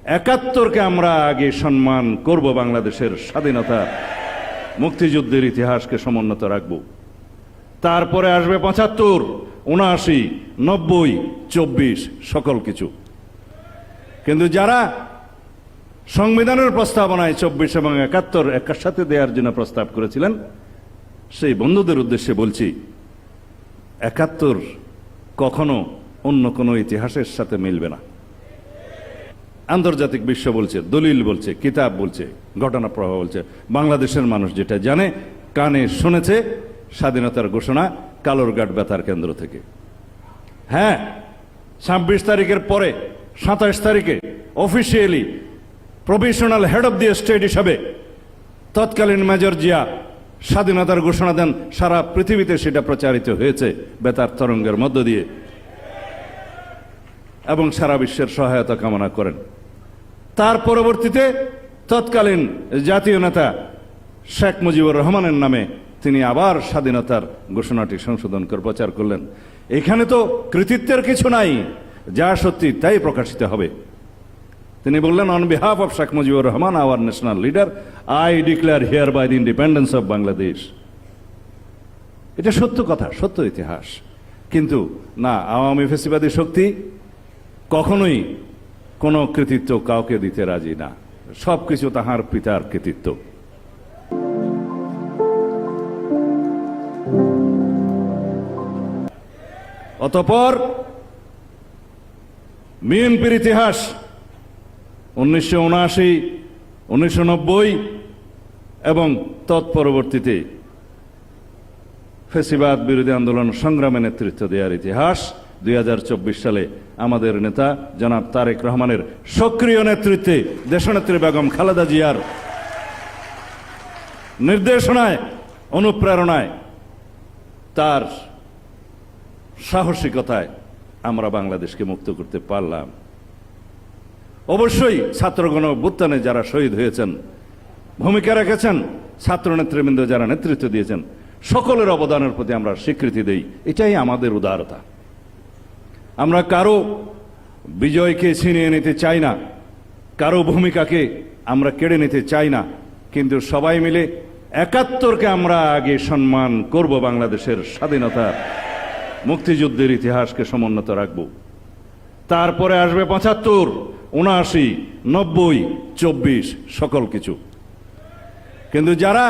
৭১কে আমরা আগে সম্মান করব, বাংলাদেশের স্বাধীনতা মুক্তিযুদ্ধের ইতিহাসকে সমুন্নত রাখব। তারপরে আসবে ৭৫, ৭৯, ৯০, ২৪ সকল কিছু। কিন্তু যারা সংবিধানের প্রস্তাবনায় ২৪ এবং ৭১ একসাথে দেওয়ার জন্য প্রস্তাব করেছিলেন, সেই বন্ধুদের উদ্দেশ্যে বলছি, ৭১ কখনো অন্য কোনো ইতিহাসের সাথে মিলবে না। আন্তর্জাতিক বিশ্ব বলছে, দলিল বলছে, কিতাব বলছে, ঘটনা প্রবাহ বলছে, বাংলাদেশের মানুষ যেটা জানে, কানে শুনেছে, স্বাধীনতার ঘোষণা কালুরঘাট বেতার কেন্দ্র থেকে। হ্যাঁ, ২৬ তারিখের পরে ২৭ তারিখে officially provisional head of the state হিসাবে তৎকালীন মেজর জিয়া স্বাধীনতার ঘোষণা দেন। সারা পৃথিবীতে সেটা প্রচারিত হয়েছে বেতার তরঙ্গের মধ্য দিয়ে, এবং সারা বিশ্বের সহায়তা কামনা করেন। তার পরবর্তীতে তৎকালীন জাতীয় নেতা শেখ মুজিবুর রহমানের নামে তিনি আবার স্বাধীনতার ঘোষণাটি সংশোধন করে প্রচার করলেন। এখানে তো কৃতিত্বের কিছু নাই, যা সত্যি তাই প্রকাশিত হবে। তিনি বললেন, on behalf of Sheikh Mujibur Rahman, our national leader, I declare hereby the independence of Bangladesh. এটা সত্য কথা, সত্য ইতিহাস। কিন্তু না, আওয়ামী ফ্যাসিবাদী শক্তি কখনোই কোনো কৃতিত্ব কাউকে দিতে রাজি না। সবকিছু তাহার পিতার কৃতিত্ব। অতঃপর বিএনপির ইতিহাস ১৯৭৯, ১৯৯০ এবং তৎপরবর্তীতে ফ্যাসিবাদ বিরোধী আন্দোলন সংগ্রামে নেতৃত্ব দেওয়ার ইতিহাস। ২০২৪ সালে আমাদের নেতা জনাব তারেক রহমানের সক্রিয় নেতৃত্বে, দেশনেত্রী বেগম খালেদা জিয়ার নির্দেশনায়, অনুপ্রেরণায়, তার সাহসিকতায় আমরা বাংলাদেশকে মুক্ত করতে পারলাম। অবশ্যই ছাত্রগণ অভ্যুত্থানে যারা শহীদ হয়েছেন, ভূমিকা রেখেছেন, ছাত্র নেতৃবৃন্দ যারা নেতৃত্ব দিয়েছেন, সকলের অবদানের প্রতি আমরা স্বীকৃতি দেই। এটাই আমাদের উদারতা। আমরা কারো বিজয়কে ছিনিয়ে নিতে চাই না, কারো ভূমিকাকে আমরা কেড়ে নিতে চাই না, কিন্তু সবাই মিলে ৭১কে আমরা আগে সম্মান করব, বাংলাদেশের স্বাধীনতা মুক্তিযুদ্ধের ইতিহাসকে সমুন্নত রাখব। তারপরে আসবে ৭৫, ৭৯, ৯০, ২৪ সকল কিছু। কিন্তু যারা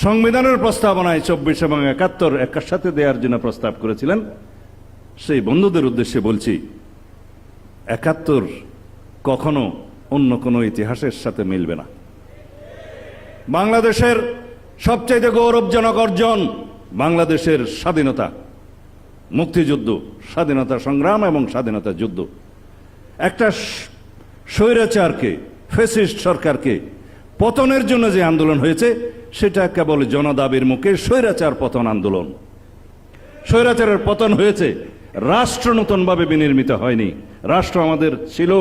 সংবিধানের প্রস্তাবনায় ২৪ এবং ৭১ একসাথে দেওয়ার জন্য প্রস্তাব করেছিলেন, সেই বন্ধুদের উদ্দেশ্যে বলছি, ৭১ কখনো অন্য কোনো ইতিহাসের সাথে মিলবে না। বাংলাদেশের সবচেয়ে গৌরবজনক অর্জন বাংলাদেশের স্বাধীনতা, মুক্তিযুদ্ধ, স্বাধীনতা সংগ্রাম এবং স্বাধীনতা যুদ্ধ। একটা স্বৈরাচারকে, ফ্যাসিস্ট সরকারকে পতনের জন্য যে আন্দোলন হয়েছে, সেটা কেবল জনদাবির মুখে স্বৈরাচার পতন আন্দোলন। স্বৈরাচারের পতন হয়েছে, রাষ্ট্র নতুনভাবে বিনির্মিত হয়নি। রাষ্ট্র আমাদের ছিল,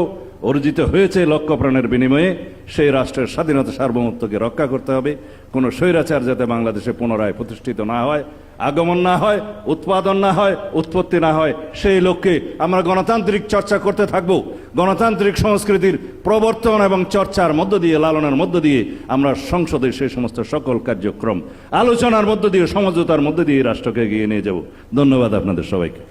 অর্জিত হয়েছে লক্ষ প্রাণের বিনিময়ে। সেই রাষ্ট্রের স্বাধীনতা সার্বভৌমত্বকে রক্ষা করতে হবে। কোনো স্বৈরাচার যাতে বাংলাদেশে পুনরায় প্রতিষ্ঠিত না হয়, আগমন না হয়, উৎপাদন না হয়, উৎপত্তি না হয়, সেই লক্ষ্যে আমরা গণতান্ত্রিক চর্চা করতে থাকব। গণতান্ত্রিক সংস্কৃতির প্রবর্তন এবং চর্চার মধ্য দিয়ে, লালনের মধ্য দিয়ে আমরা সংসদে সেই সমস্ত সকল কার্যক্রম আলোচনার মধ্য দিয়ে, সমঝোতার মধ্য দিয়ে রাষ্ট্রকে এগিয়ে নিয়ে যাব। ধন্যবাদ আপনাদের সবাইকে।